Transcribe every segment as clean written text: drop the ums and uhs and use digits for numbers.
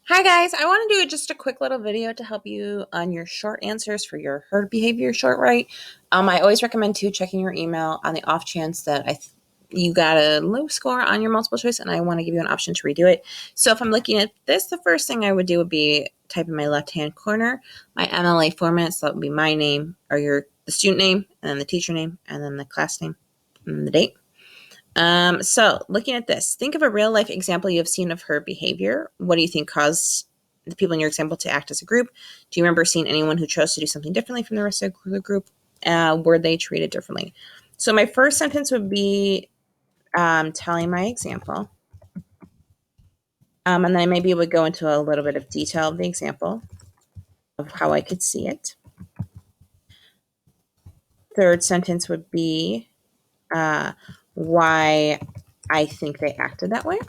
Hi guys, I want to do just a quick little video to help you on your short answers for your herd behavior short write. I always recommend checking your email on the off chance that you got a low score on your multiple choice and I want to give you an option to redo it. So if I'm looking at this, the first thing I would do would be type in my left hand corner my MLA format. So that would be my name or the student name and then the teacher name and then the class name and the date. So looking at this, think of a real life example you have seen of her behavior. What do you think caused the people in your example to act as a group? Do you remember seeing anyone who chose to do something differently from the rest of the group? Were they treated differently? So my first sentence would be telling my example. And then I maybe would go into a little bit of detail of the example of how I could see it. Third sentence would be why I think they acted that way.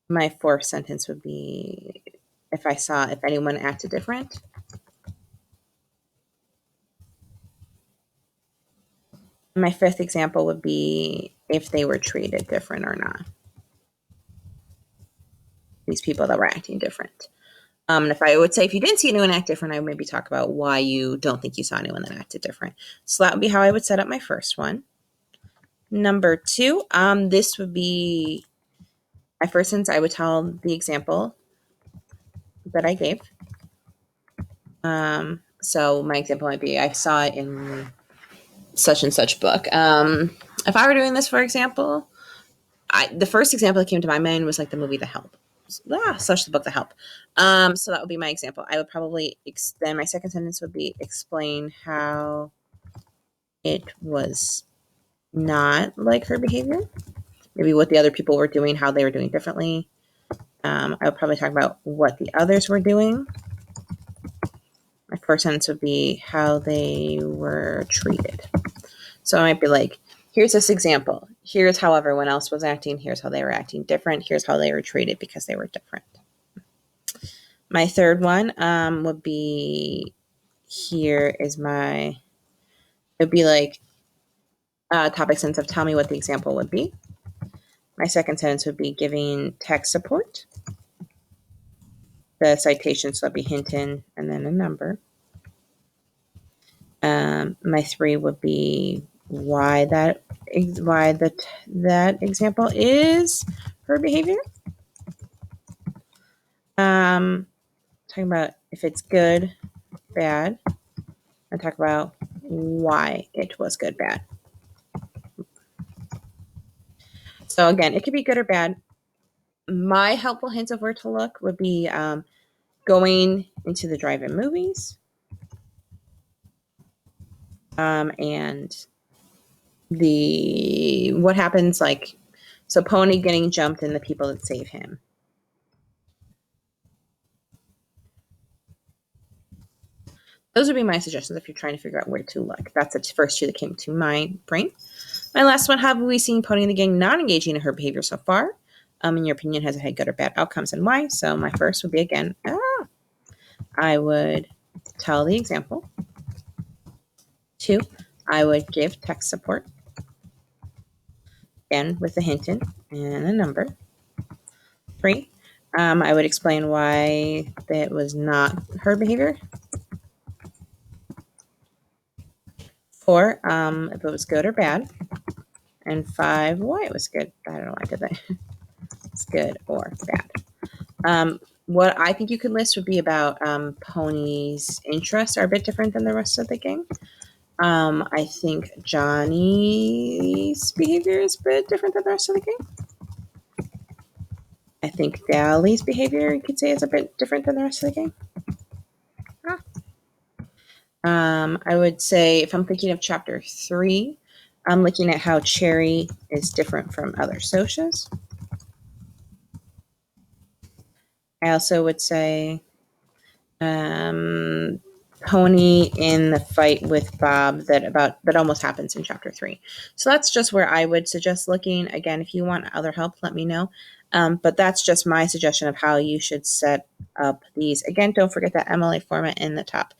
My fourth sentence would be if anyone acted different. My fifth example would be if they were treated different or not. These people that were acting different. And if I would say if you didn't see anyone act different, I would maybe talk about why you don't think you saw anyone that acted different. So that would be how I would set up my first one. Number two, this would be my first sentence. I would tell the example that I gave. So my example might be I saw it in such and such book. If I were doing this, for example, the first example that came to my mind was like the movie The Help. Such the book The Help. So that would be my example. I would probably then my second sentence would be explain how it was not like her behavior. Maybe what the other people were doing, how they were doing differently. I would probably talk about what the others were doing. My first sentence would be how they were treated. So I might be like, here's this example. Here's how everyone else was acting. Here's how they were acting different. Here's how they were treated because they were different. My third one would be it would be like topic sentence of tell me what the example would be. My second sentence would be giving text support. The citation, so that'd be Hinton and then a number. My three would be why that example is her behavior. Talking about if it's good, bad, and talk about why it was good, bad. So again, it could be good or bad. My helpful hints of where to look would be going into the drive-in movies, and what happens so Pony getting jumped and the people that save him. Those would be my suggestions if you're trying to figure out where to look. That's the first two that came to my brain. My last one, have we seen Pony and the gang not engaging in her behavior so far? In your opinion, has it had good or bad outcomes and why? So my first would be, again, I would tell the example. 2, I would give text support. Again, with a hint and a number. 3, I would explain why that was not her behavior. 4, if it was good or bad. And 5, why it was good. I don't know why I did that. It's good or bad. What I think you could list would be about Pony's interests are a bit different than the rest of the gang. I think Johnny's behavior is a bit different than the rest of the gang. I think Dally's behavior, you could say, is a bit different than the rest of the gang. I would say, if I'm thinking of chapter 3, I'm looking at how Cherry is different from other Socias. I also would say Pony in the fight with Bob that almost happens in chapter 3. So that's just where I would suggest looking. Again, if you want other help, let me know. But that's just my suggestion of how you should set up these. Again, don't forget that MLA format in the top